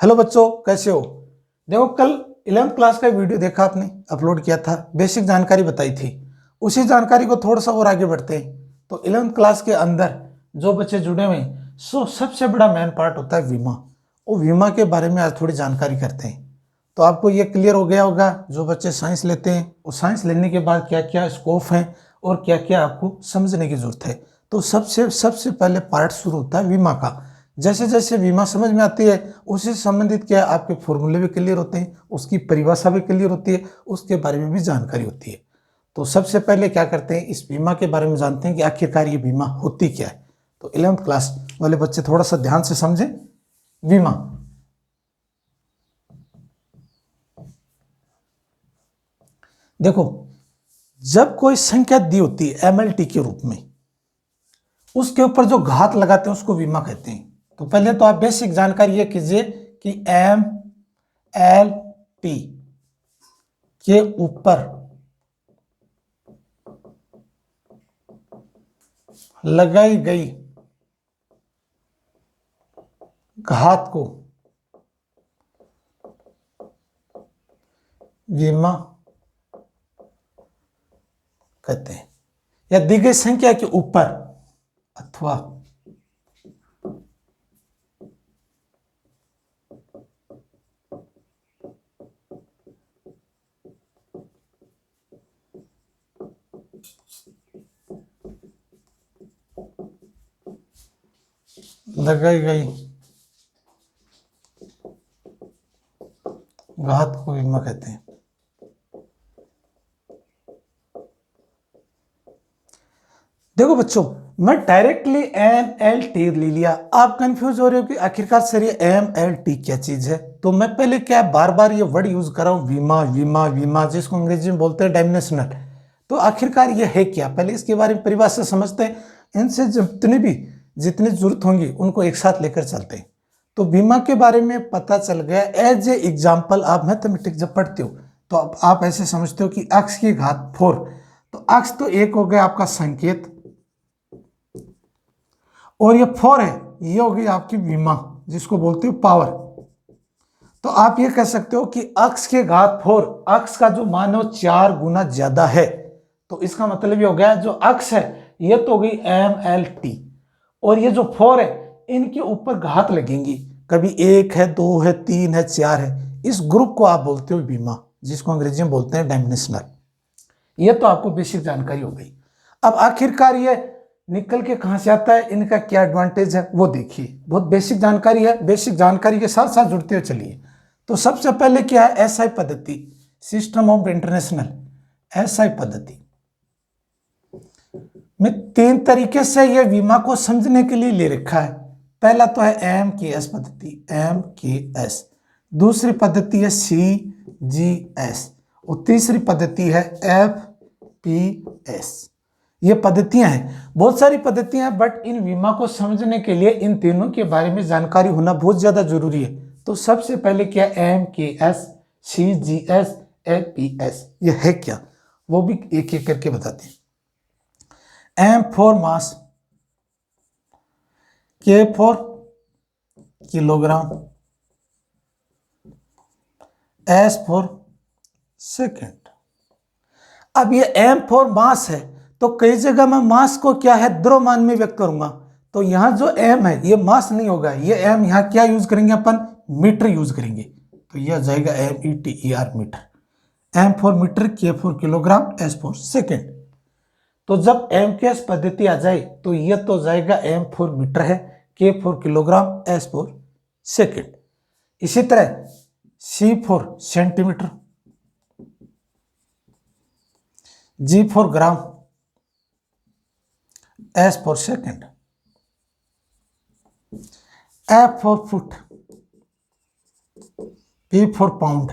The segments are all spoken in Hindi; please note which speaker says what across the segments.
Speaker 1: हेलो बच्चों, कैसे हो। देखो, कल 11th क्लास का वीडियो देखा आपने, अपलोड किया था, बेसिक जानकारी बताई थी। उसी जानकारी को थोड़ा सा और आगे बढ़ते हैं। तो 11th क्लास के अंदर जो बच्चे जुड़े हुए हैं, सबसे बड़ा मेन पार्ट होता है बीमा। वो बीमा के बारे में आज थोड़ी जानकारी करते हैं। तो आपको ये क्लियर हो गया होगा, जो बच्चे साइंस लेते हैं वो साइंस लेने के बाद क्या क्या स्कोप है और क्या क्या आपको समझने की जरूरत है। तो सबसे सबसे पहले पार्ट शुरू होता है बीमा का। जैसे जैसे बीमा समझ में आती है उससे संबंधित क्या है, आपके फॉर्मूले भी क्लियर होते हैं, उसकी परिभाषा भी क्लियर होती है, उसके बारे में भी जानकारी होती है। तो सबसे पहले क्या करते हैं, इस बीमा के बारे में जानते हैं कि आखिरकार ये बीमा होती क्या है। तो 11th क्लास वाले बच्चे थोड़ा सा ध्यान से समझें बीमा। देखो, जब कोई संख्या दी होती है MLT के रूप में, उसके ऊपर जो घात लगाते हैं उसको बीमा कहते हैं। तो पहले तो आप बेसिक जानकारी ये कीजिए कि MLT के ऊपर लगाई गई घात को बीमा कहते हैं, या दी गई संख्या के ऊपर अथवा लगाई गई घात को बीमा कहते हैं। देखो बच्चों, मैं डायरेक्टली MLT ले लिया, आप कंफ्यूज हो रहे हो कि आखिरकार सर ये MLT क्या चीज है। तो मैं पहले क्या बार बार ये वर्ड यूज कर रहा हूं, बीमा बीमा बीमा, जिसको अंग्रेजी में बोलते हैं डायमेंशनल। तो आखिरकार ये है क्या, पहले इसके बारे में परिभाषा समझते हैं। इनसे जितनी जरूरत होंगी उनको एक साथ लेकर चलते हैं। तो बीमा के बारे में पता चल गया। एज ए एग्जाम्पल, आप मैथमेटिक्स जब पढ़ते हो तो आप ऐसे समझते हो कि अक्स की घात 4। तो अक्स तो एक हो गया आपका संकेत, और ये 4 है, ये हो गई आपकी बीमा जिसको बोलते हो पावर। तो आप ये कह सकते हो कि अक्स के घात 4, अक्स का जो मान है 4 गुना ज्यादा है। तो इसका मतलब ये हो गया, जो अक्स है ये तो हो गई MLT, और ये जो 4 है इनके ऊपर घात लगेंगी, कभी 1 है, 2 है, 3 है, 4 है। इस ग्रुप को आप बोलते हो बीमा, जिसको अंग्रेजी में बोलते हैं डायमेंशनल। ये तो आपको बेसिक जानकारी हो गई। अब आखिरकार ये निकल के कहां से आता है, इनका क्या एडवांटेज है वो देखिए। बहुत बेसिक जानकारी है, बेसिक जानकारी के साथ साथ जुड़ते हुए चलिए। तो सबसे पहले क्या है, SI पद्धति, सिस्टम ऑफ इंटरनेशनल SI पद्धति में 3 तरीके से ये बीमा को समझने के लिए ले रखा है। पहला तो है MKS पद्धति, MKS। दूसरी पद्धति है CGS, और तीसरी पद्धति है FPS। ये पद्धतियां हैं, बहुत सारी पद्धतियां हैं, बट इन बीमा को समझने के लिए इन तीनों के बारे में जानकारी होना बहुत ज्यादा जरूरी है। तो सबसे पहले क्या, MKS, CGS, FPS, ये है क्या वो भी एक एक करके बताते हैं। M for mass, K for kilogram, S for second. अब ये M फॉर मास है, तो कई जगह मैं मास को क्या है, द्रव्यमान में व्यक्त करूंगा। तो यहां जो M है ये मास नहीं होगा, ये M यहां क्या यूज करेंगे अपन, मीटर यूज करेंगे। तो यह जाएगा METER, metre. M for metre, K for kilogram, S for second. तो जब MKS पद्धति आ जाए तो यह तो जाएगा M फॉर मीटर है, K for kilogram, S for second. इसी तरह C for centimetre, G for gram, S for second, F for foot, P for pound,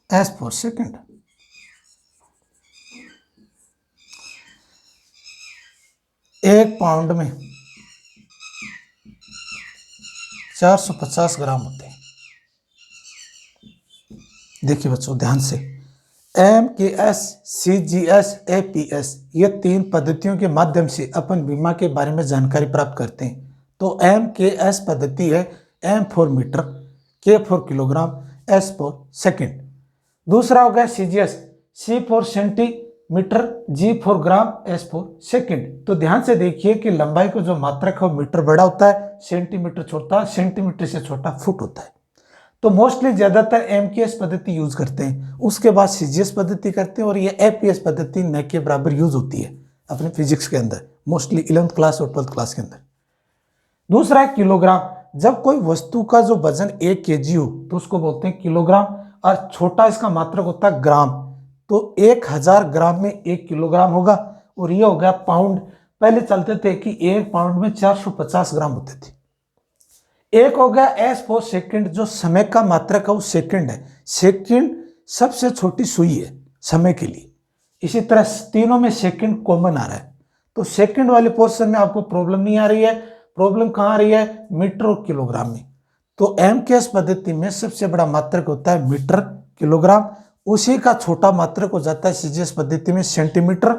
Speaker 1: S for second. एक पाउंड में 450 ग्राम होते हैं। देखिए बच्चों ध्यान से, MKS, CGS, APS, ये 3 पद्धतियों के माध्यम से अपन बीमा के बारे में जानकारी प्राप्त करते हैं। तो MKS पद्धति है, M for metre, K for kilogram, S for second. दूसरा हो गया CGS, C for centimetre, G for gram, S for second. तो ध्यान से देखिए कि लंबाई को जो मात्रक है वो मीटर बड़ा होता है, सेंटीमीटर छोटा, सेंटीमीटर से छोटा फुट होता है। तो मोस्टली ज्यादातर MKS पद्धति यूज करते हैं, उसके बाद CGS पद्धति करते हैं, और ये APS पद्धति न के बराबर यूज होती है अपने फिजिक्स के अंदर, मोस्टली 11th क्लास और 12th क्लास के अंदर। दूसरा है किलोग्राम। जब कोई वस्तु का जो वजन 1 kg हो तो उसको बोलते हैं किलोग्राम, और छोटा इसका मात्रक होता है ग्राम। तो 1000 ग्राम में 1 किलोग्राम होगा, और ये हो गया पाउंड। पहले चलते थे कि 1 पाउंड में 450 ग्राम होते थे। एक हो गया S फॉर सेकंड, जो समय का मात्रक है वो सेकंड है। सेकंड सबसे छोटी सुई है समय के लिए। इसी तरह तीनों में सेकंड कॉमन आ रहा है, तो सेकंड वाले पोर्शन में आपको प्रॉब्लम नहीं आ रही है। प्रॉब्लम कहाँ आ रही है? मीटर और किलोग्राम में। तो MKS पद्धति में सबसे बड़ा मात्रक होता है मीटर, किलोग्राम। उसी का छोटा मात्रक हो जाता है CGS पद्धति में सेंटीमीटर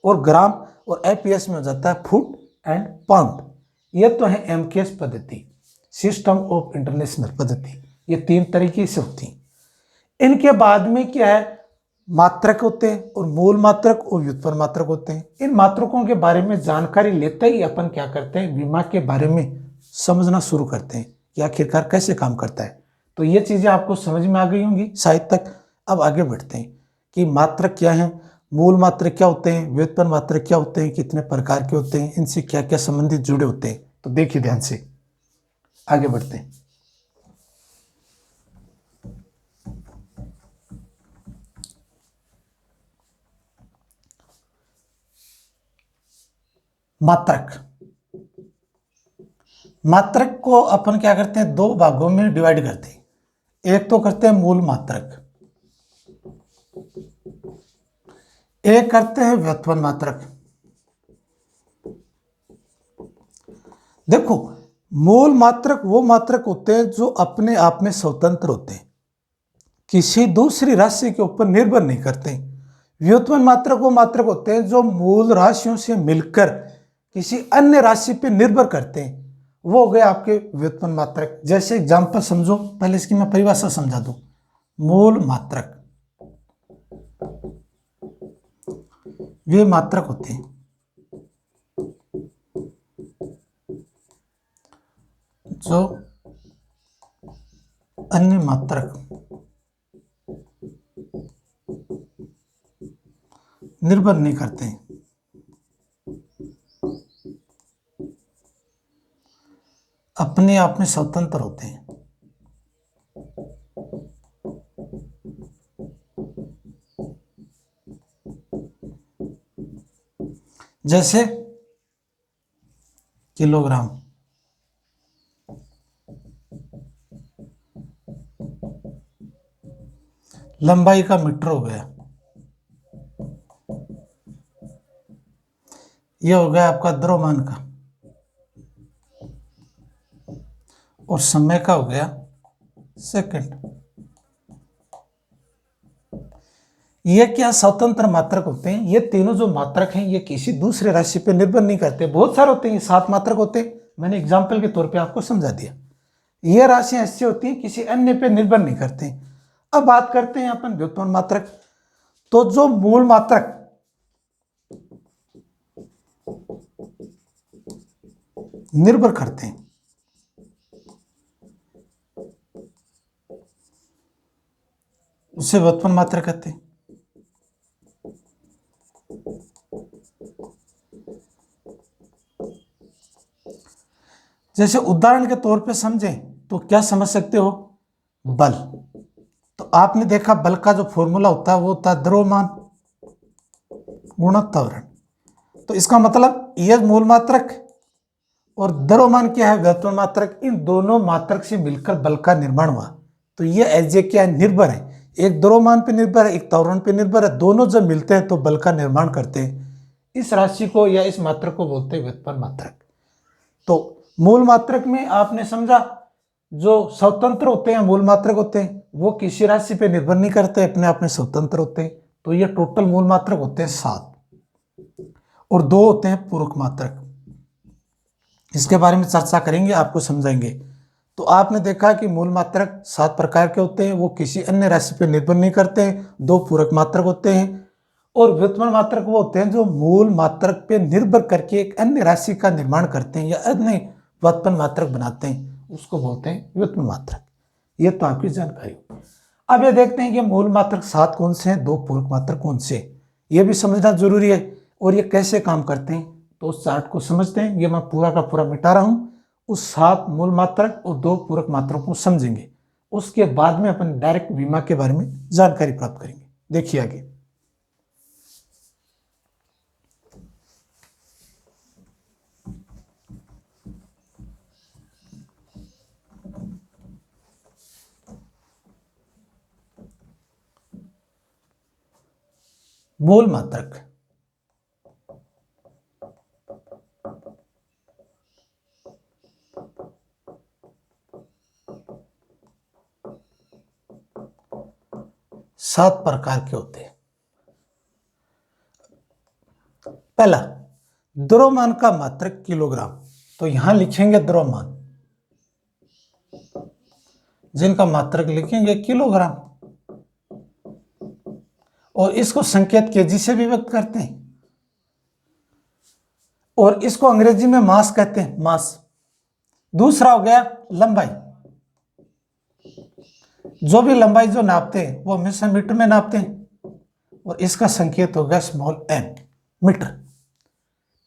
Speaker 1: और ग्राम, और APS में हो जाता है फुट एंड पाउंड। ये तो है MKS पद्धति, सिस्टम ऑफ इंटरनेशनल पद्धति। ये 3 तरीके से होती हैं। इनके बाद में क्या है? मात्रक होते हैं, और मूल मात्रक और व्युत्पन्न मात्रक होते हैं। इन मात्रकों के बारे में जानकारी लेते ही अपन क्या करते हैं? विमा के बारे में समझना शुरू करते हैं कि आखिरकार कैसे काम करता है। तो ये चीजें आपको समझ में आ गई होंगी शायद तक। अब आगे बढ़ते हैं कि मात्रक क्या है, मूल मात्रक क्या होते हैं, व्युत्पन्न मात्रक क्या होते हैं, कितने प्रकार के होते हैं, इनसे क्या क्या संबंधित जुड़े होते हैं। तो देखिए ध्यान से, आगे बढ़ते हैं। मात्रक, मात्रक को अपन क्या करते हैं? 2 भागों में डिवाइड करते हैं। एक तो करते हैं मूल मात्रक, एक करते हैं व्युत्पन्न मात्रक। देखो, मूल मात्रक वो मात्रक होते हैं जो अपने आप में स्वतंत्र होते हैं, किसी दूसरी राशि के ऊपर निर्भर नहीं करते। व्युत्पन्न मात्रक वो मात्रक होते हैं जो मूल राशियों से मिलकर किसी अन्य राशि पर निर्भर करते हैं, वो हो गए आपके व्युत्पन्न मात्रक। जैसे एग्जांपल समझो, पहले इसकी मैं परिभाषा समझा दूं। मूल मात्रक वे मात्रक होते हैं जो अन्य मात्रक निर्भर नहीं करते हैं, अपने आप में स्वतंत्र होते हैं। जैसे किलोग्राम, लंबाई का मीटर हो गया, यह हो गया आपका द्रव्यमान का, और समय का हो गया सेकंड। ये क्या स्वतंत्र मात्रक होते हैं। ये तीनों जो मात्रक हैं ये किसी दूसरे राशि पे निर्भर नहीं करते। बहुत सारे होते हैं, ये 7 मात्रक होते हैं, मैंने एग्जाम्पल के तौर पे आपको समझा दिया। ये राशियां ऐसी होती हैं किसी अन्य पे निर्भर नहीं करते। अब बात करते हैं अपन व्युत्पन्न मात्रक। तो जो मूल मात्रक निर्भर करते हैं, उसे व्युत्पन्न मात्रक कहते हैं। जैसे उदाहरण के तौर पे समझें तो क्या समझ सकते हो? बल। तो आपने देखा बल का जो फॉर्मूला होता है वो होता है द्रव्यमान गुणा त्वरण। तो इसका मतलब यह मूल मात्रक और द्रव्यमान क्या है? व्युत्पन्न मात्रक। इन दोनों मात्रक से मिलकर बल का निर्माण हुआ। तो ये एजे क्या है? निर्भर है। एक द्रव्यमान पे निर्भर है, एक त्वरण पे निर्भर है। दोनों जब मिलते हैं तो बल का निर्माण करते हैं। इस राशि को या इस मात्रक को बोलते हैं व्युत्पन्न मात्रक। तो मूल मात्रक में आपने समझा, जो स्वतंत्र होते हैं मूल मात्रक होते हैं वो किसी राशि पे निर्भर नहीं करते, अपने आप में स्वतंत्र होते हैं। तो ये टोटल मूल मात्रक होते हैं 7, और 2 होते हैं पूरक मात्रक। इसके बारे में चर्चा करेंगे, आपको समझाएंगे। तो आपने देखा कि मूल मात्रक 7 प्रकार के होते हैं, वो किसी अन्य राशि पर निर्भर नहीं करते हैं। 2 पूरक मात्रक होते हैं और व्युत्पन्न मात्रक वो होते हैं जो मूल मात्रक पे निर्भर करके एक अन्य राशि का निर्माण करते हैं या अन्य व्युत्पन्न मात्रक बनाते हैं, उसको बोलते हैं व्युत्पन्न मात्रक। ये तो आपकी जानकारी होगी। अब ये देखते हैं कि मूल मात्रक 7 कौन से हैं, 2 पूरक मात्रक कौन से, ये भी समझना जरूरी है और ये कैसे काम करते हैं। तो उस चार्ट को समझते हैं। ये मैं पूरा का पूरा मिटा रहा हूं। उस 7 मूल मात्रक और 2 पूरक मात्रकों को समझेंगे, उसके बाद में अपन डायरेक्ट विमा के बारे में जानकारी प्राप्त करेंगे। देखिए आगे। मूल मात्रक सात प्रकार के होते हैं। पहला, द्रव्यमान का मात्रक किलोग्राम। तो यहां लिखेंगे द्रव्यमान, जिनका मात्रक लिखेंगे किलोग्राम, और इसको संकेत केजी से भी व्यक्त करते हैं, और इसको अंग्रेजी में मास कहते हैं, मास। दूसरा हो गया लंबाई, जो भी लंबाई जो नापते हैं वो हमेशा मीटर में नापते हैं, और इसका संकेत हो गया स्मॉल एम, मीटर।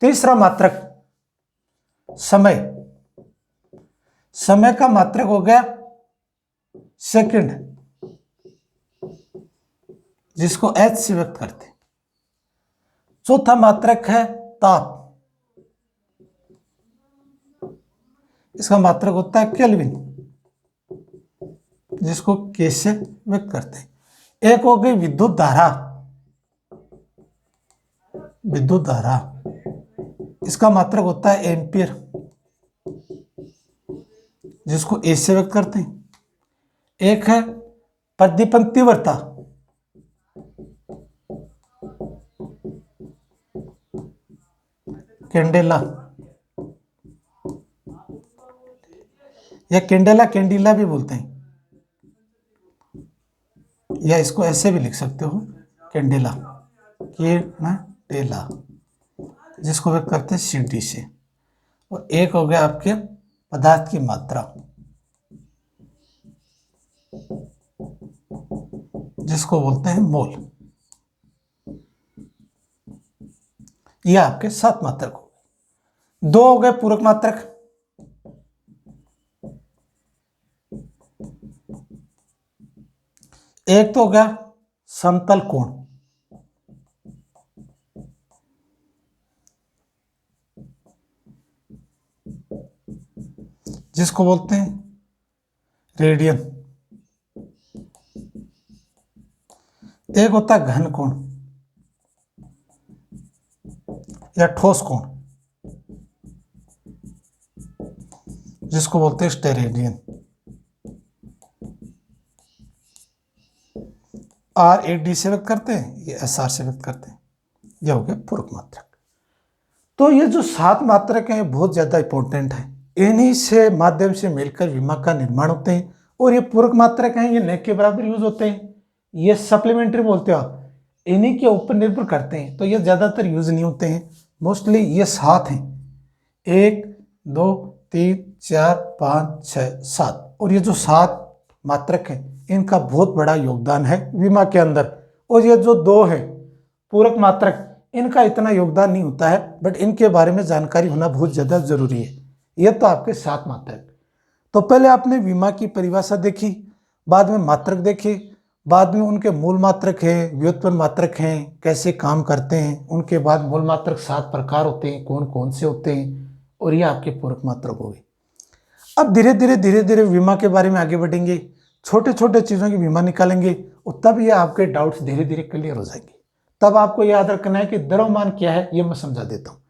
Speaker 1: तीसरा मात्रक समय, समय का मात्रक हो गया सेकंड, जिसको एच से व्यक्त करते हैं। चौथा मात्रक है ताप, इसका मात्रक होता है केल्विन, जिसको के से व्यक्त करते हैं। एक हो गई विद्युत धारा, विद्युत धारा, इसका मात्रक होता है एम्पियर, जिसको ए से व्यक्त करते हैं। एक है प्रदीपन तीव्रता, कैंडेला, या कैंडेला कैंडीला भी बोलते हैं, या इसको ऐसे भी लिख सकते हो कैंडेला, कैंडेला, जिसको व्यक्त करते हैं सीडी से। और एक हो गया आपके पदार्थ की मात्रा, जिसको बोलते हैं मोल। ये आपके 7 मात्रक हो गए। 2 हो गए पूरक मात्रक, एक तो हो गया समतल कोण, जिसको बोलते हैं रेडियन। एक होता है घन कोण या ठोस कोण, जिसको बोलते हैं स्टेरेडियन। आर ए डी से व्यक्त करते हैं, ये एस आर से व्यक्त करते हैं। ये हो गया पूरक मात्रक। तो ये जो 7 मात्रक हैं बहुत ज्यादा इंपॉर्टेंट है, इन्हीं से माध्यम से मिलकर विमा का निर्माण होते हैं। और ये पूरक मात्रक हैं, ये न के बराबर यूज होते हैं, ये सप्लीमेंट्री बोलते हो आप, इन्हीं के ऊपर निर्भर करते हैं, तो ये ज्यादातर यूज नहीं होते हैं। मोस्टली ये 7 हैं, 1 2 3 4 5 6 7, और ये जो 7 मात्रक हैं इनका बहुत बड़ा योगदान है विमा के अंदर। और ये जो 2 है पूरक मात्रक, इनका इतना योगदान नहीं होता है, बट इनके बारे में जानकारी होना बहुत ज्यादा जरूरी है। ये तो आपके 7 मात्रक। तो पहले आपने विमा की परिभाषा देखी, बाद में मात्रक देखे, बाद में उनके मूल मात्रक हैं, व्युत्पन्न मात्रक हैं, कैसे काम करते हैं, उनके बाद मूल मात्रक 7 प्रकार होते हैं, कौन कौन से होते हैं, और ये आपके पूरक मात्रक हो गए। अब धीरे धीरे विमा के बारे में आगे बढ़ेंगे, छोटे छोटे चीज़ों की विमा निकालेंगे, और तब ये आपके डाउट्स धीरे धीरे क्लियर हो जाएंगे। तब आपको याद रखना है कि द्रव्यमान क्या है, ये मैं समझा देता हूँ।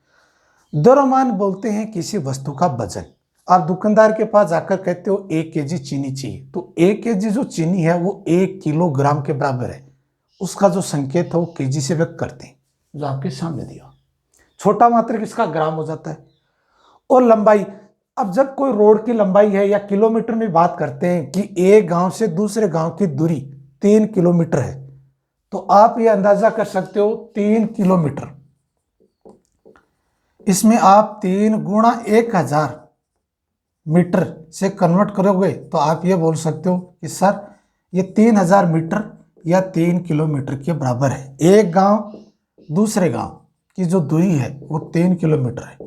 Speaker 1: द्रव्यमान बोलते हैं किसी वस्तु का वजन। आप दुकानदार के पास जाकर कहते हो 1 केजी चीनी चाहिए, तो 1 केजी जो चीनी है वो 1 किलोग्राम के बराबर है, उसका जो संकेत है वो केजी से व्यक्त करते हैं, जो आपके सामने दिया। छोटा मात्रक इसका ग्राम हो जाता है। और लंबाई, अब जब कोई रोड की लंबाई है या किलोमीटर में बात करते हैं कि एक गांव से दूसरे गांव की दूरी 3 किलोमीटर है, तो आप ये अंदाजा कर सकते हो 3 किलोमीटर, इसमें आप 3 × 1000 मीटर से कन्वर्ट करोगे तो आप ये बोल सकते हो कि सर ये 3000 मीटर या 3 किलोमीटर के बराबर है। एक गांव दूसरे गांव की जो दूरी है वो 3 किलोमीटर है।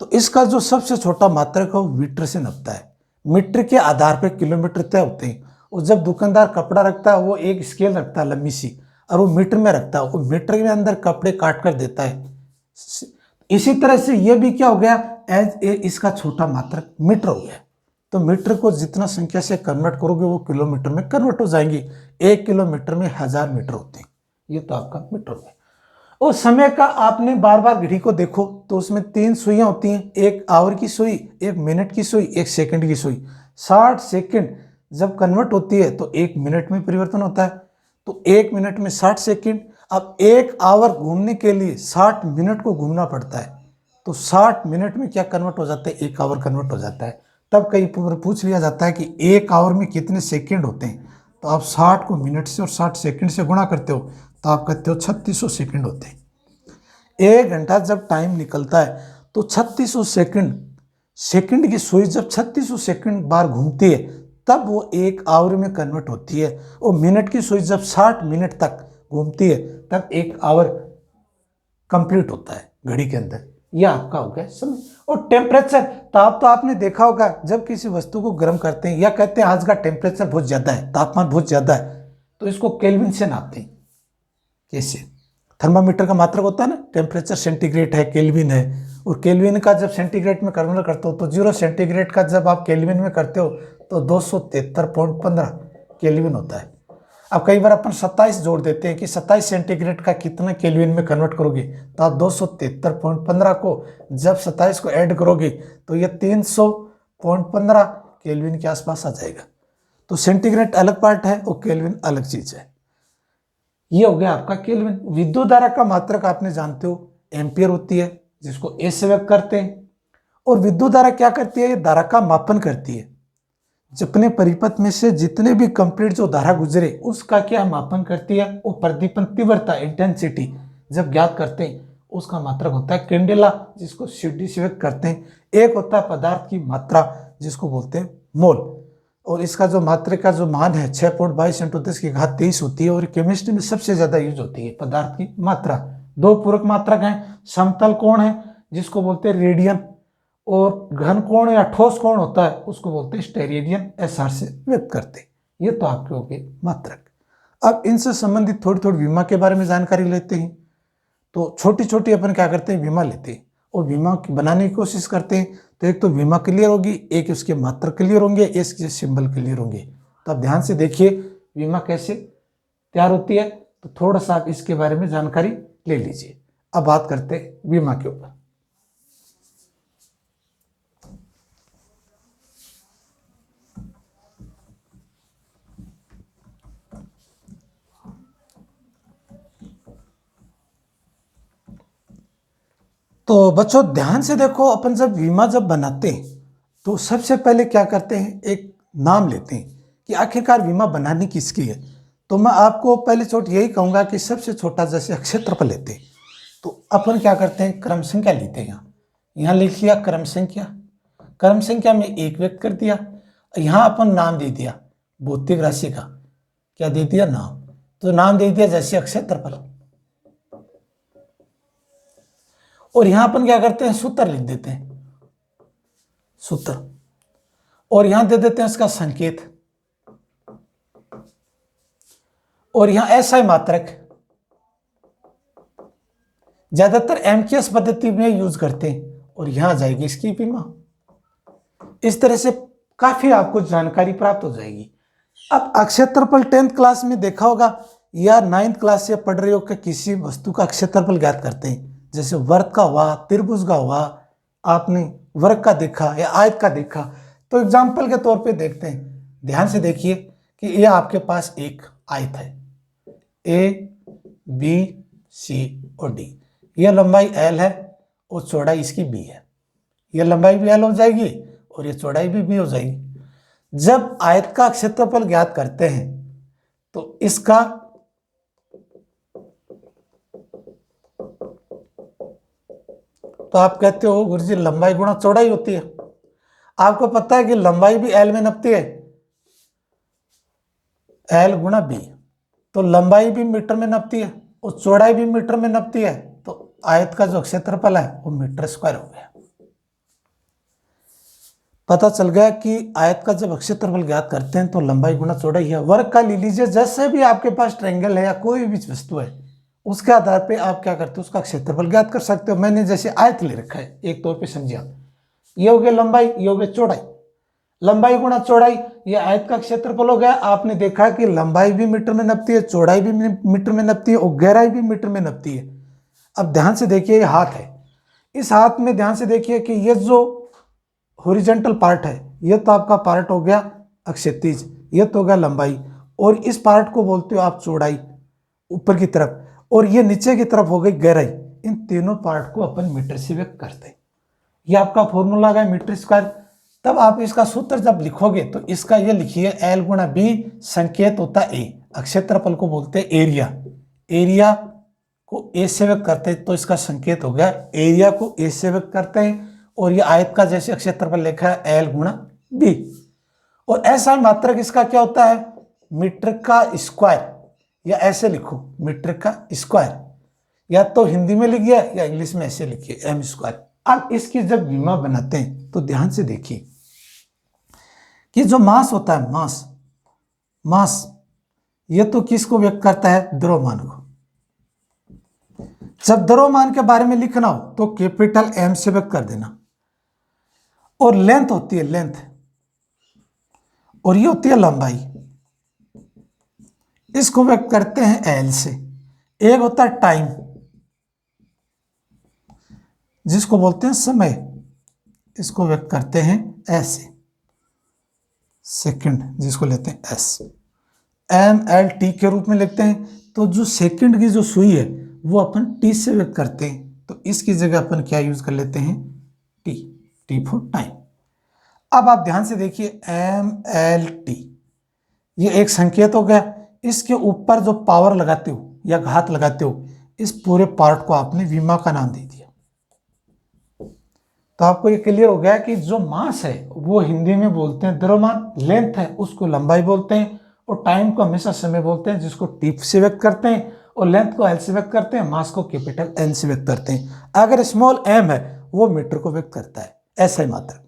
Speaker 1: तो इसका जो सबसे छोटा मात्रक है वो मीटर से नपता है। मीटर के आधार पर किलोमीटर तय होते हैं। और जब दुकानदार कपड़ा रखता है वो एक स्केल रखता है लंबी सी, और वो मीटर में रखता है, वो मीटर के अंदर कपड़े काट कर देता है। इसी तरह से ये भी क्या हो गया, एज ए इसका छोटा मात्रक मीटर हो गया। तो मीटर को जितना संख्या से कन्वर्ट करोगे वो किलोमीटर में कन्वर्ट हो जाएंगे। 1 किलोमीटर में 1000 मीटर होते हैं। ये तो आपका मीटर हो गया। और समय का आपने बार बार घड़ी को देखो तो उसमें 3 सुइयां होती हैं, एक आवर की सुई, एक मिनट की सुई, एक सेकंड की सुई। 60 सेकंड जब कन्वर्ट होती है तो 1 मिनट में परिवर्तन होता है। तो 1 मिनट में 60 सेकंड। अब 1 आवर घूमने के लिए 60 मिनट को घूमना पड़ता है। तो 60 मिनट में क्या कन्वर्ट हो जाता है, 1 आवर कन्वर्ट हो जाता है। तब कई पूछ लिया जाता है कि 1 आवर में कितने सेकंड होते हैं, तो आप 60 को मिनट से और 60 सेकंड से गुणा करते हो तो आप कहते हो 3600 सेकंड होते हैं। 1 घंटा जब टाइम निकलता है तो 3600 सेकंड, सेकंड की सुई जब 3600 सेकंड बार घूमती है तब वो 1 आवर में कन्वर्ट होती है। और मिनट की सुई जब 60 मिनट तक घूमती है तब 1 आवर कंप्लीट होता है घड़ी के अंदर। यह आपका हो गया समय। और टेम्परेचर, ताप तो आपने देखा होगा, जब किसी वस्तु को गर्म करते हैं या कहते हैं आज का टेम्परेचर बहुत ज़्यादा है, तापमान बहुत ज़्यादा है, तो इसको केल्विन से नापते हैं। कैसे? थर्मामीटर का मात्रक होता है ना, टेम्परेचर सेंटीग्रेड है, केल्विन है। और केल्विन का जब सेंटीग्रेड में कन्वर्ट करते हो तो 0 सेंटीग्रेड का जब आप केल्विन में करते हो तो 273.15 केल्विन होता है। अब कई बार अपन 27 जोड़ देते हैं कि 27 सेंटीग्रेड का कितना केल्विन में कन्वर्ट करोगे, तो आप 273.15 को जब 27 को ऐड करोगे तो ये 300.15 केल्विन के आसपास आ जाएगा। तो सेंटीग्रेड अलग पार्ट है और केल्विन अलग चीज है। ये हो गया आपका केल्विन। विद्युत धारा का मात्रक आपने जानते हो एम्पियर होती है, जिसको ए से व्यक्त करते हैं। और विद्युत धारा क्या करती है, ये धारा का मापन करती है। अपने परिपथ में से जितने भी कंप्लीट जो धारा गुजरे उसका क्या मापन करती है। और प्रदीपन तीव्रता, इंटेंसिटी जब ज्ञात करते हैं उसका मात्रक होता है कैंडेला, जिसको सीडी से व्यक्त करते हैं। एक होता है पदार्थ की मात्रा, जिसको बोलते हैं मोल। और इसका जो मात्रक का जो मान है 6.22 × 10⁻23 होती है। और केमिस्ट्री में सबसे ज्यादा यूज होती है पदार्थ की मात्रा। 2 पूरक मात्रक हैं, समतल कोण है जिसको बोलते हैं रेडियन, और घन कोण या ठोस कोण होता है उसको बोलते हैं स्टेरेडियन, एसआर से व्यक्त करते हैं। ये तो आपके हो गए मात्रक। अब इनसे संबंधित थोड़ी थोड़ी विमा के बारे में जानकारी लेते हैं। तो छोटी छोटी अपन क्या करते हैं, विमा लेते हैं और विमा बनाने की कोशिश करते हैं। तो एक तो विमा क्लियर होगी, एक उसके मात्रक क्लियर होंगे, एक इसके सिंबल क्लियर होंगे। तो आप ध्यान से देखिए विमा कैसे तैयार होती है, तो थोड़ा सा आप इसके बारे में जानकारी ले लीजिए। अब बात करते हैं विमा के ऊपर। तो बच्चों ध्यान से देखो, अपन जब बीमा जब बनाते हैं तो सबसे पहले क्या करते हैं, एक नाम लेते हैं कि आखिरकार बीमा बनानी किसकी है। तो मैं आपको पहले छोट यही कहूँगा कि सबसे छोटा जैसे क्षेत्रफल लेते हैं तो अपन क्या करते हैं, क्रम संख्या लेते हैं। यहाँ लिख लिया क्रम संख्या, क्रम संख्या में 1 व्यक्त कर दिया। यहाँ अपन नाम दे दिया भौतिक राशि का, क्या दे दिया, नाम। तो नाम दे दिया जैसे क्षेत्रफल। और यहां अपन क्या करते हैं, सूत्र लिख देते हैं, सूत्र। और यहां दे देते हैं इसका संकेत। और यहां एसआई मात्रक ज्यादातर एमकेएस पद्धति में यूज करते हैं। और यहां आ जाएगी इसकी बीमा। इस तरह से काफी आपको जानकारी प्राप्त हो जाएगी। अब क्षेत्रफल 10th क्लास में देखा होगा या 9th क्लास से पढ़ रहे हो कि किसी वस्तु का क्षेत्रफल ज्ञात करते हैं। जैसे वर्ग का हुआ, त्रिभुज का हुआ, आपने वर्ग का देखा या आयत का देखा। तो एग्जाम्पल के तौर पे देखते हैं, ध्यान से देखिए कि ये आपके पास एक आयत है, ए बी सी और डी। यह लंबाई एल है और चौड़ाई इसकी बी है। यह लंबाई भी एल हो जाएगी और ये चौड़ाई भी b हो जाएगी। जब आयत का क्षेत्रफल ज्ञात करते हैं तो इसका तो आप कहते हो गुरुजी लंबाई गुणा चौड़ाई होती है। आपको पता है कि लंबाई भी एल में नपती है, एल गुणा बी, तो लंबाई भी मीटर में नपती है और चौड़ाई भी मीटर में नपती है, तो आयत का जो क्षेत्रफल है वो मीटर स्क्वायर हो गया। पता चल गया कि आयत का जब क्षेत्रफल ज्ञात करते हैं तो लंबाई गुणा चौड़ाई है। वर्ग का ले लीजिए, जैसे भी आपके पास ट्रायंगल है या कोई भी वस्तु है उसके आधार पे आप क्या करते हो उसका क्षेत्रफल ज्ञात कर सकते हो। मैंने जैसे आयत ले रखा है एक तौर पे समझिए आप, ये हो गया लंबाई, ये हो गया चौड़ाई, लंबाई गुणा चौड़ाई, ये आयत का क्षेत्रफल हो गया। आपने देखा कि लंबाई भी मीटर में नपती है, चौड़ाई भी मीटर में नपती है और गहराई भी मीटर में नपती है। अब ध्यान से देखिए ये हाथ है, इस हाथ में ध्यान से देखिए कि ये जो हॉरिजॉन्टल पार्ट है ये तो आपका पार्ट हो गया अक्षैतिज, ये तो हो गया लंबाई, और इस पार्ट को बोलते हो आप चौड़ाई ऊपर की तरफ, और ये नीचे की तरफ हो गई गहराई। इन तीनों पार्ट को अपन मीटर से व्यक्त करते हैं। ये आपका फॉर्मूला है मीटर स्क्वायर। तब आप इसका सूत्र जब लिखोगे तो इसका ये लिखिए एल गुणा बी, संकेत होता है ए, क्षेत्रफल को बोलते हैं एरिया, एरिया को ए से व्यक्त करते हैं तो इसका संकेत हो गया एरिया को ए से व्यक्त करते हैं, और ये आयत का जैसे क्षेत्रफल लिखा है एल गुणा बी। और ऐसा मात्रक इसका क्या होता है मीटर का स्क्वायर, या ऐसे लिखो मीटर का स्क्वायर, या तो हिंदी में लिखिए या इंग्लिश में ऐसे लिखिए एम स्क्वायर। अब इसकी जब विमा बनाते हैं तो ध्यान से देखिए कि जो मास होता है मास, मास ये तो किसको व्यक्त करता है द्रव्यमान को। जब द्रव्यमान के बारे में लिखना हो तो कैपिटल एम से व्यक्त कर देना, और लेंथ होती है लेंथ, और ये होती है लंबाई, इसको व्यक्त करते हैं एल से। एक होता है टाइम जिसको बोलते हैं समय, इसको व्यक्त करते हैं ऐसे, सेकंड जिसको लेते हैं एस, एम एल टी के रूप में लिखते हैं। तो जो सेकंड की जो सुई है वो अपन टी से व्यक्त करते हैं, तो इसकी जगह अपन क्या यूज कर लेते हैं टी, टी फॉर टाइम। अब आप ध्यान से देखिए एम एल टी, ये एक संकेत हो गया। इसके ऊपर जो पावर लगाते हो या घात लगाते हो, इस पूरे पार्ट को आपने विमा का नाम दे दिया। तो आपको ये क्लियर हो गया कि जो मास है वो हिंदी में बोलते हैं द्रव्यमान, लेंथ है उसको लंबाई बोलते हैं, और टाइम को हमेशा समय बोलते हैं जिसको टी से व्यक्त करते हैं, और लेंथ को एल से व्यक्त करते हैं, मास को कैपिटल एन से व्यक्त करते हैं। अगर स्मॉल एम है वो मीटर को व्यक्त करता है, ऐसा ही मात्रक।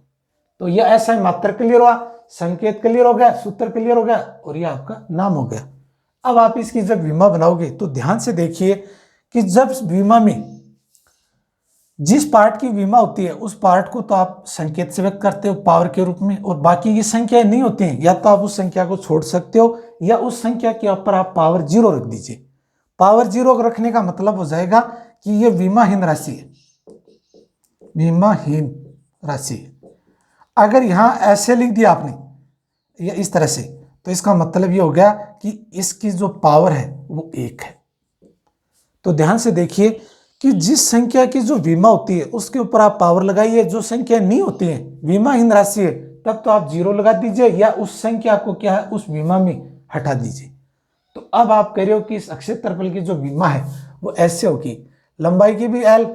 Speaker 1: तो ये ऐसा ही मात्रक क्लियर हुआ, संकेत क्लियर हो गया, सूत्र क्लियर हो गया, और ये आपका नाम हो गया। अब आप इसकी जब विमा बनाओगे तो ध्यान से देखिए कि जब विमा में जिस पार्ट की विमा होती है उस पार्ट को तो आप संकेत से व्यक्त करते हो पावर के रूप में, और बाकी की संख्याएं नहीं होती हैं, या तो आप उस संख्या को छोड़ सकते हो या उस संख्या के ऊपर आप पावर 0 रख दीजिए। पावर 0 रखने का मतलब हो जाएगा कि ये विमाहीन राशि है, विमाहीन राशि है। अगर यहां ऐसे लिख दिया आपने या इस तरह से, तो इसका मतलब ये हो गया कि इसकी जो पावर है वो 1 है। तो ध्यान से देखिए कि जिस संख्या की जो विमा होती है उसके ऊपर आप पावर लगाइए, जो संख्या नहीं होती है विमाहीन राशि है तब तो आप 0 लगा दीजिए, या उस संख्या को क्या है उस विमा में हटा दीजिए। तो अब आप कह रहे हो कि इस क्षेत्रफल की जो विमा है वो ऐसे होगी, लंबाई की भी एल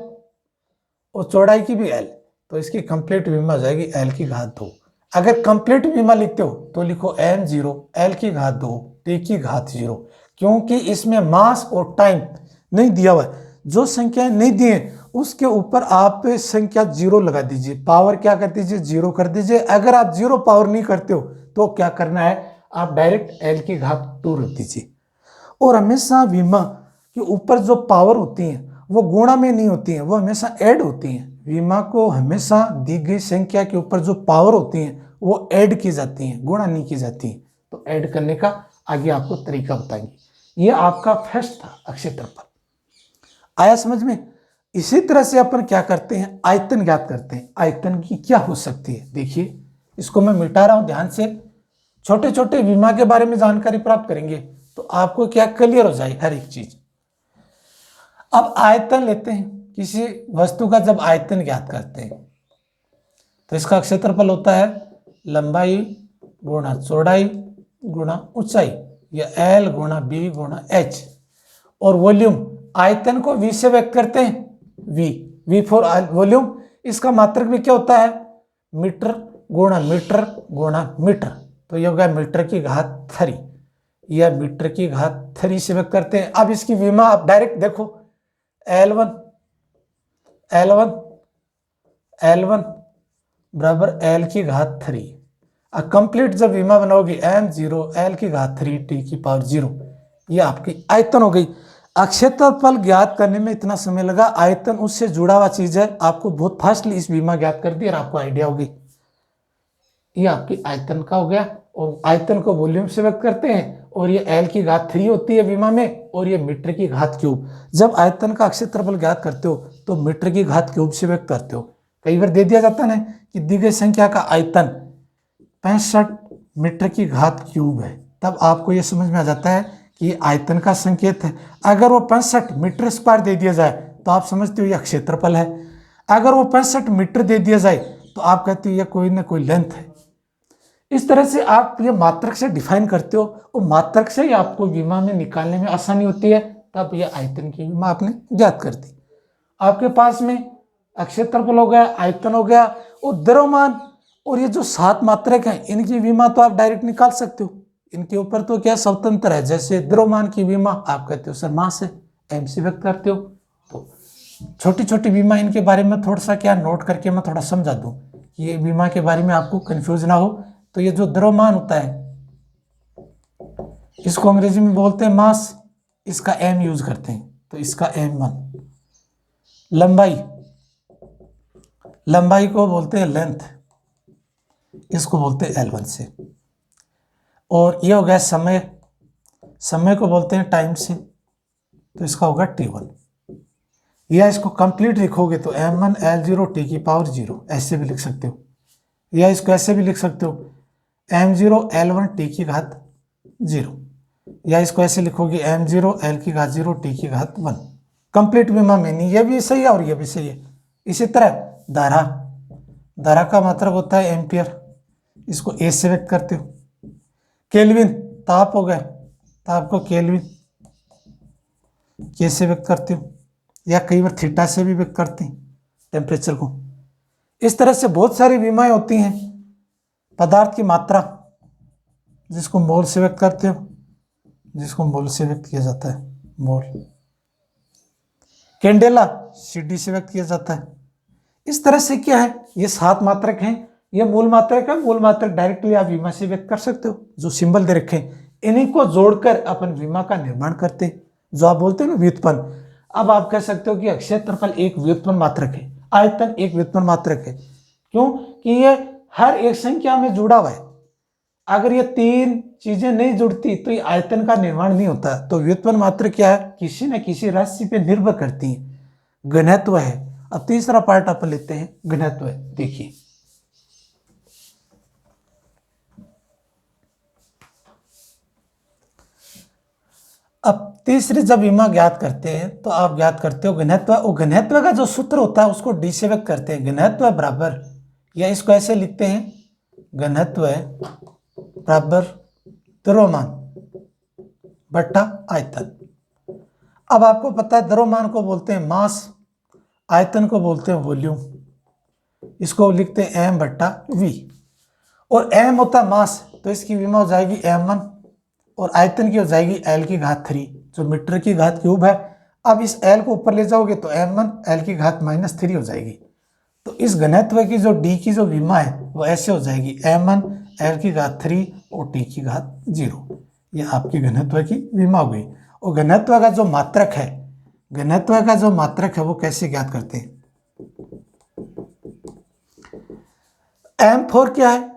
Speaker 1: और चौड़ाई की भी एल, तो इसकी कंप्लीट विमा हो जाएगी एल की घात 2। अगर कंप्लीट विमा लिखते हो तो लिखो एम 0 एल की घात 2 टी की घात 0, क्योंकि इसमें मास और टाइम नहीं दिया हुआ है। जो संख्या नहीं दी है उसके ऊपर आप संख्या 0 लगा दीजिए, पावर क्या कर दीजिए 0 कर दीजिए। अगर आप 0 पावर नहीं करते हो तो क्या करना है, आप डायरेक्ट एल की घात 2 रख दीजिए। और हमेशा विमा के ऊपर जो पावर होती हैं वो गुणा में नहीं होती हैं, वो हमेशा ऐड होती हैं। विमा को हमेशा दी गई संख्या के ऊपर जो पावर होती हैं वो ऐड की जाती हैं, गुणा नहीं की जाती हैं। तो ऐड करने का आगे आपको तरीका बताएंगे। ये आपका फर्स्ट था क्षेत्रफल, आया समझ में। इसी तरह से अपन क्या करते हैं, आयतन ज्ञात करते हैं। आयतन की क्या हो सकती है, देखिए इसको मैं मिटा रहा हूं ध्यान से। छोटे छोटे विमा के बारे में जानकारी प्राप्त करेंगे तो आपको क्या क्लियर हो जाए हर एक चीज। अब आयतन लेते हैं, किसी वस्तु का जब आयतन ज्ञात करते हैं तो इसका क्षेत्रफल होता है लंबाई गुणा चौड़ाई गुणा ऊंचाई, या L गुणा B गुणा H। और वॉल्यूम, आयतन को V से व्यक्त करते हैं, V फॉर वॉल्यूम। इसका मात्रक भी क्या होता है, मीटर गुणा मीटर गुणा मीटर। तो ये होगा मीटर की घात 3, या मीटर की घात 3 से व्यक्त करते हैं। अब इसकी विमा आप डायरेक्ट देखो, L1 बराबर L की घात 3। अब कंप्लीट जब विमा बनाओगी m0 L की घात 3 t की पावर 0, ये आपकी आयतन हो गई। क्षेत्रफल ज्ञात करने में इतना समय लगा, आयतन उससे जुड़ा हुआ चीज है, आपको बहुत फास्टली इस विमा ज्ञात कर दी और आपको आइडिया होगी। ये आपकी आयतन का हो गया, और आयतन को वॉल्यूम से व्यक्त करते हैं, और ये L की घात 3 होती है विमा में, और ये मीटर की घात क्यूब। जब आयतन का क्षेत्रफल ज्ञात करते हो तो मीटर की घात क्यूब से व्यक्त करते हो। कई बार दे दिया जाता है ना कि दी गई संख्या का आयतन 65 मीटर की घात क्यूब है, तब आपको यह समझ में आ जाता है कि ये आयतन का संकेत है। अगर वो 65 मीटर स्क्वायर दे दिया जाए तो आप समझते हो यह क्षेत्रफल है। अगर वो 65 मीटर दे दिया जाए तो आप कहते हो यह कोई ना कोई लेंथ है। इस तरह से आप ये मात्रक से डिफाइन करते हो, और मात्रक से ही आपको विमा में निकालने में आसानी होती है, तब ये आयतन की विमा आपने ज्ञात कर दी। आपके पास में क्षेत्रफल हो गया, आयतन हो गया, और द्रव्यमान और ये जो 7 मात्रक हैं इनकी विमा तो आप डायरेक्ट निकाल सकते हो। इनके ऊपर तो क्या स्वतंत्र है, जैसे द्रव्यमान की विमा आप कहते हो सर मास है, m से व्यक्त करते हो। तो छोटी छोटी विमा इनके बारे में थोड़ा सा क्या नोट करके मैं थोड़ा समझा दूं, ये विमा के बारे में आपको कंफ्यूज ना हो। तो ये जो द्रव्यमान होता है इसको अंग्रेजी में बोलते हैं मास, इसका m यूज करते हैं, तो इसका m1। लंबाई को बोलते हैं लेंथ, इसको बोलते हैं L1 से। और ये हो गया समय को बोलते हैं टाइम से, तो इसका होगा T1। या इसको कंप्लीट लिखोगे तो m1 L0 t की पावर 0 ऐसे भी लिख सकते हो, या इसको ऐसे भी लिख सकते हो m0 L1 t की घात 0, या इसको ऐसे लिखोगे m0 L की घात 0 t की घात 1। कंप्लीट विमा में नहीं, ये भी सही है और ये भी सही है। इसी तरह धारा का मात्रक होता है एम्पियर, इसको ए से व्यक्त करते हो। केल्विन ताप हो गए, ताप को केल्विन के से व्यक्त करते हो, या कई बार थीटा से भी व्यक्त करते हैं टेम्परेचर को। इस तरह से बहुत सारी विमाएं होती हैं। पदार्थ की मात्रा जिसको मोल से व्यक्त करते हो, जिसको मोल से व्यक्त किया जाता है, मोल। कैंडेला सीडी से व्यक्त किया जाता है। इस तरह से क्या है, ये 7 मात्रक हैं, ये मूल मात्रक है। मूल मात्रक डायरेक्टली आप विमा से व्यक्त कर सकते हो, जो सिंबल दे रखे हैं इन्हीं को जोड़कर अपन विमा का निर्माण करते हैं, जो आप बोलते हो ना व्युत्पन्न। अब आप कह सकते हो कि क्षेत्रफल एक व्युत्पन्न मात्रक है, आयतन एक व्युत्पन्न मात्रक है। क्यों कि ये हर एक संख्या में जुड़ा हुआ है। अगर ये 3 चीजें नहीं जुड़ती तो ये आयतन का निर्माण नहीं होता। तो व्युत्पन्न मात्रक क्या है, किसी न किसी राशि पे निर्भर करती है, घनत्व है। अब तीसरा पार्ट अपन लेते हैं, घनत्व है। देखिए अब तीसरी जब विमा ज्ञात करते हैं तो आप ज्ञात करते हो घनत्व, और घनत्व का जो सूत्र होता है उसको डी से व्यक्त करते हैं। घनत्व बराबर, या इसको ऐसे लिखते हैं, घनत्व बराबर द्रव्यमान बट्टा आयतन। अब आपको पता है द्रव्यमान को बोलते हैं मास, आयतन को बोलते हैं वॉल्यूम। इसको लिखते हैं m बट्टा v, और m होता है मास, तो इसकी विमा हो जाएगी m1, और आयतन की हो जाएगी L की घात 3 जो मीटर की घात क्यूब है। अब इस L को ऊपर ले जाओगे तो m1 L की घात -3 हो जाएगी। तो इस घनत्व की जो D की जो विमा है वो ऐसे हो जाएगी m1 L की घात 3 और T की घात 0। ये आपकी घनत्व की विमा हो गई। और घनत्व का जो मात्रक है, घनत्व का जो मात्रक है वो कैसे ज्ञात करते हैं। m4 क्या है,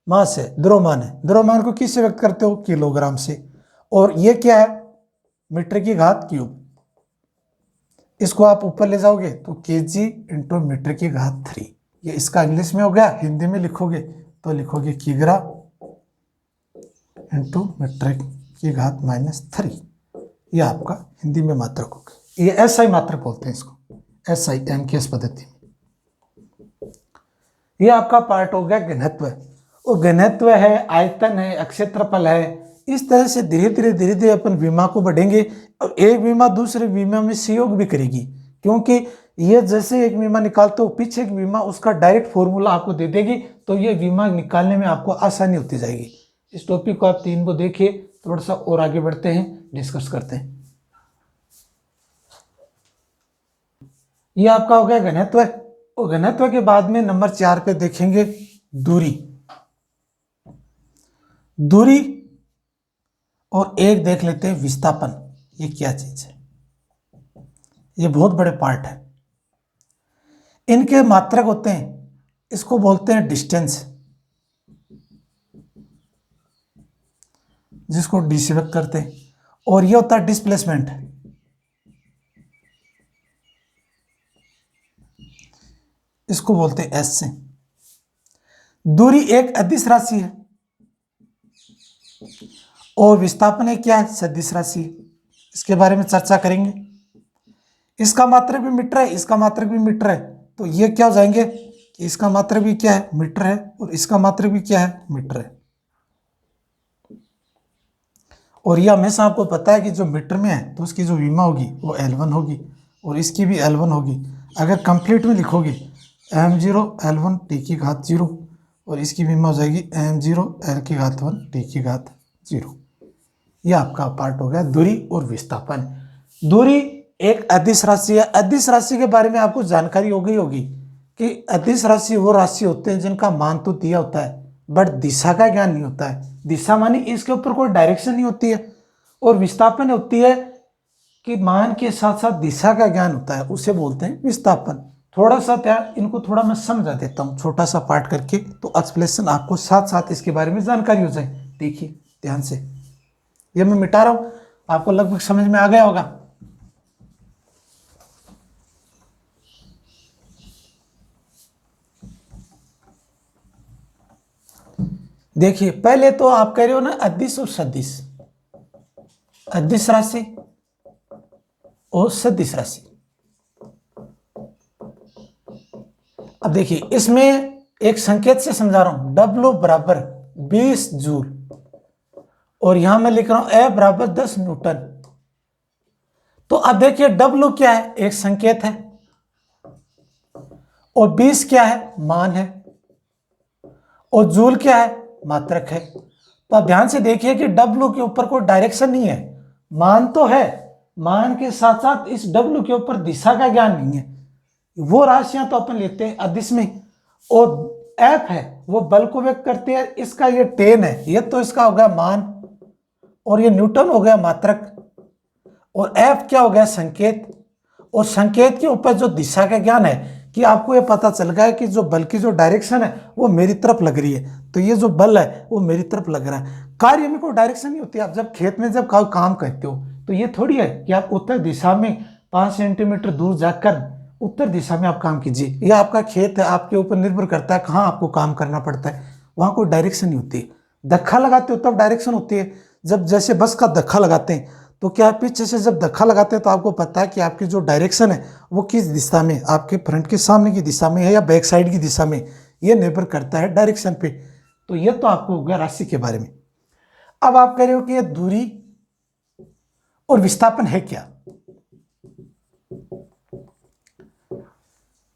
Speaker 1: मास है, द्रव्यमान है। द्रव्यमान को किससे व्यक्त करते हो, किलोग्राम से। और ये क्या है, मीटर की घात क्यूब। इसको आप ऊपर ले जाओगे तो केजी इंटू मीटर की घात 3। ये इसका इंग्लिश में हो गया, हिंदी में लिखोगे तो लिखोगे किग्रा इंटू मीटर की घात -3। ये आपका हिंदी में मात्रक होगा। ये SI मात्रक बोलते हैं इसको, SI एम की पद्धति में। ये आपका पार्ट हो गया घनत्व। और घनत्व है, आयतन है, क्षेत्रफल है। इस तरह से धीरे धीरे अपन विमा को बढ़ेंगे। और एक विमा दूसरे विमा में सहयोग भी करेगी, क्योंकि ये जैसे एक विमा निकालते हो पीछे एक विमा उसका डायरेक्ट फॉर्मूला आपको दे देगी, तो ये विमा निकालने में आपको आसानी होती जाएगी। इस टॉपिक को आप 3 को देखिए, थोड़ा सा और आगे बढ़ते हैं, डिस्कस करते हैं। ये आपका हो गया घनत्व। और घनत्व के बाद में नंबर 4 पे देखेंगे दूरी। दूरी और एक देख लेते हैं विस्थापन। ये क्या चीज है? ये बहुत बड़े पार्ट है। इनके मात्रक होते हैं, इसको बोलते हैं डिस्टेंस, जिसको डी से व्यक्त करते हैं। और ये होता है डिस्प्लेसमेंट, इसको बोलते हैं एस से। दूरी एक अदिश राशि है और विस्थापन है क्या है? सदिश राशि है। इसके बारे में चर्चा करेंगे। इसका मात्रक भी मीटर है, इसका मात्रक भी मीटर है, तो ये क्या हो जाएंगे कि इसका मात्रक भी क्या है? मीटर है, और इसका मात्रक भी क्या है? मीटर है। और ये हमेशा आपको पता है कि जो मीटर में है तो उसकी जो विमा होगी वो L1 होगी, और इसकी भी L1 होगी। अगर कंप्लीट में लिखोगे m0 L1 टी की घात 0, और इसकी विमा हो जाएगी m0 L की घात 1 टी की घात 0। ये आपका पार्ट हो गया दूरी और विस्थापन। दूरी एक अदिश राशि है। अदिश राशि के बारे में आपको जानकारी हो गई होगी कि अदिश राशि वो राशि होते हैं जिनका मान तो दिया होता है बट दिशा का ज्ञान नहीं होता है। दिशा मानी इसके ऊपर कोई डायरेक्शन नहीं होती है। और विस्थापन होती है कि मान के साथ साथ दिशा का ज्ञान होता है, उसे बोलते हैं विस्थापन। थोड़ा सा इनको थोड़ा मैं समझा देता हूँ छोटा सा पार्ट करके, तो एक्सप्लेनेशन आपको साथ साथ इसके बारे में जानकारी हो जाए। देखिए ध्यान से, ये मैं मिटा रहा हूं, आपको लगभग समझ में आ गया होगा। देखिए पहले तो आप कह रहे हो ना अदिश और सदिश, अदिश राशि और सदिश राशि। अब देखिए इसमें एक संकेत से समझा रहा हूं, W बराबर 20 जूल, और यहां मैं लिख रहा हूं F बराबर 10 न्यूटन। तो अब देखिए W क्या है? एक संकेत है, और 20 क्या है? मान है, और जूल क्या है? मात्रक है। तो आप ध्यान से देखिए कि W के ऊपर कोई डायरेक्शन नहीं है, मान तो है, मान के साथ साथ इस W के ऊपर दिशा का ज्ञान नहीं है। वो राशियां तो अपन लेते हैं अदिश में, और F है वो बल को व्यक्त करते हैं, इसका ये 10 है, ये तो इसका हो गया मान, और ये न्यूटन हो गया मात्रक, और F क्या हो गया? संकेत। और संकेत के ऊपर जो दिशा का ज्ञान है कि आपको ये पता चल गया है कि जो बल की जो डायरेक्शन है वो मेरी तरफ लग रही है, तो ये जो बल है वो मेरी तरफ लग रहा है। कार्य में कोई डायरेक्शन नहीं होती। आप जब खेत में जब काम करते हो तो ये थोड़ी है कि आप उत्तर दिशा में 5 सेंटीमीटर दूर जाकर उत्तर दिशा में आप काम कीजिए। ये आपका खेत है, आपके ऊपर निर्भर करता है कहाँ आपको काम करना पड़ता है, वहाँ कोई डायरेक्शन नहीं होती। धक्का लगाते हो तब डायरेक्शन होती है। जब जैसे बस का धक्का लगाते हैं तो क्या पीछे से जब धक्का लगाते हैं तो आपको पता है कि आपकी जो डायरेक्शन है वो किस दिशा में, आपके फ्रंट के सामने की दिशा में है या बैक साइड की दिशा में, ये निर्भर करता है डायरेक्शन पे। तो ये तो आपको हो गया राशि के बारे में। अब आप कह रहे हो कि ये दूरी और विस्थापन है क्या?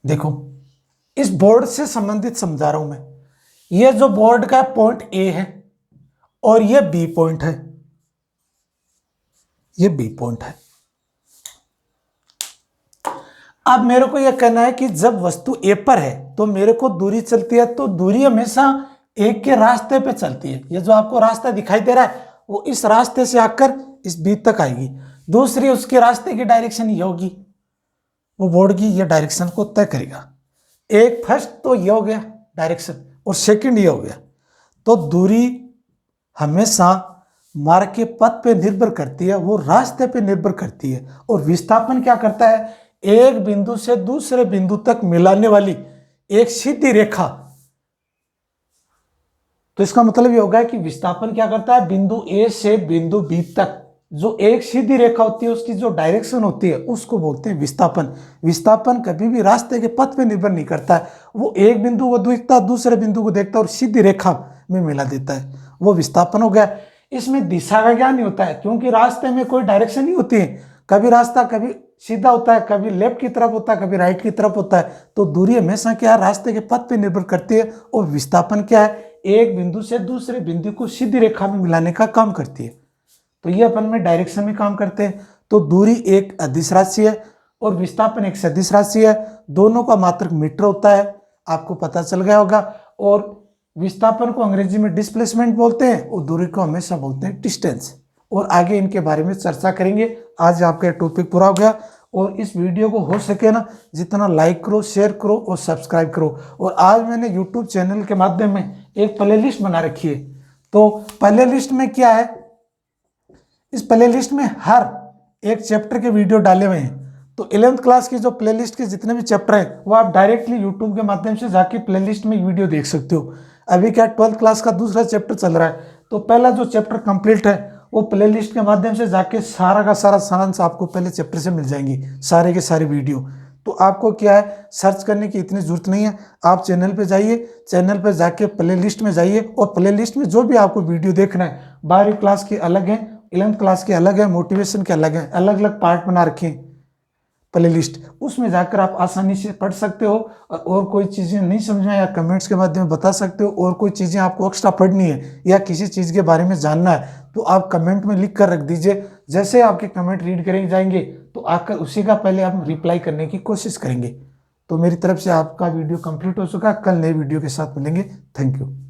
Speaker 1: देखो इस बोर्ड से संबंधित समझा रहा हूं मैं। ये जो बोर्ड का पॉइंट ए है और ये बी पॉइंट है, ये बी पॉइंट है। अब मेरे को यह कहना है कि जब वस्तु ए पर है तो मेरे को दूरी चलती है, तो दूरी हमेशा एक के रास्ते पे चलती है। ये जो आपको रास्ता दिखाई दे रहा है वो इस रास्ते से आकर इस बी तक आएगी। दूसरी उसके रास्ते की डायरेक्शन ये होगी, वो बोर्ड की ये डायरेक्शन को तय करेगा। एक फर्स्ट तो ये हो गया डायरेक्शन, और सेकंड ये हो गया। तो दूरी हमेशा मार्ग के पथ पे निर्भर करती है, वो रास्ते पे निर्भर करती है। और विस्थापन क्या करता है? एक बिंदु से दूसरे बिंदु तक मिलाने वाली एक सीधी रेखा। तो इसका मतलब ये होगा कि विस्थापन क्या करता है? बिंदु ए से बिंदु बी तक जो एक सीधी रेखा होती है उसकी जो डायरेक्शन होती है उसको बोलते हैं विस्थापन। विस्थापन कभी भी रास्ते के पथ पे निर्भर नहीं करता है, वो एक बिंदु को देखता है, दूसरे बिंदु को देखता है और सीधी रेखा में मिला देता है, वो विस्थापन हो गया। इसमें दिशा का ज्ञान नहीं होता है क्योंकि रास्ते में कोई डायरेक्शन नहीं होती है, कभी रास्ता कभी सीधा होता है, कभी लेफ्ट की तरफ होता है, कभी राइट की तरफ होता है। तो दूरी हमेशा क्या है, रास्ते के पथ पे निर्भर करती है। और विस्थापन क्या है, एक बिंदु से दूसरे बिंदु को सीधी रेखा में मिलाने का काम करती है। तो ये अपन में डायरेक्शन में काम करते हैं। तो दूरी एक अदिश राशि है और विस्थापन एक सदिश राशि है, दोनों का मात्रक मीटर होता है, आपको पता चल गया होगा। और विस्थापन को अंग्रेजी में डिस्प्लेसमेंट बोलते हैं और दूरी को हमेशा बोलते हैं डिस्टेंस। और आगे इनके बारे में चर्चा करेंगे। आज आपका टॉपिक पूरा हो गया और इस वीडियो को हो सके ना जितना लाइक करो, शेयर करो और सब्सक्राइब करो। और आज मैंने यूट्यूब चैनल के माध्यम में एक प्लेलिस्ट बना रखी है। तो प्लेलिस्ट में क्या है, इस प्लेलिस्ट में हर एक चैप्टर के वीडियो डाले हुए हैं। तो 11th क्लास की जो प्लेलिस्ट के जितने भी चैप्टर हैं वो आप डायरेक्टली यूट्यूब के माध्यम से जाके प्लेलिस्ट में वीडियो देख सकते हो। अभी क्या 12th क्लास का दूसरा चैप्टर चल रहा है, तो पहला जो चैप्टर कंप्लीट है वो प्लेलिस्ट के माध्यम से जाके सारा का सारा सारांश आपको पहले चैप्टर से मिल जाएंगी, सारे के सारे वीडियो। तो आपको क्या है, सर्च करने की इतनी जरूरत नहीं है, आप चैनल पे जाइए, चैनल पे जाके प्लेलिस्ट में जाइए और प्लेलिस्ट में जो भी आपको वीडियो देखना है, 12वीं क्लास की अलग है, 11th क्लास के अलग है, मोटिवेशन के अलग है, अलग अलग पार्ट बना रखे हैं प्लेलिस्ट, उसमें जाकर आप आसानी से पढ़ सकते हो। और कोई चीज़ें नहीं समझ में या कमेंट्स के माध्यम में बता सकते हो। और कोई चीज़ें आपको एक्स्ट्रा पढ़नी है या किसी चीज़ के बारे में जानना है तो आप कमेंट में लिख कर रख दीजिए। जैसे आपके कमेंट रीड करेंगे जाएंगे तो आकर उसी का पहले हम रिप्लाई करने की कोशिश करेंगे। तो मेरी तरफ से आपका वीडियो कंप्लीट हो चुका है, कल नए वीडियो के साथ मिलेंगे। Thank you.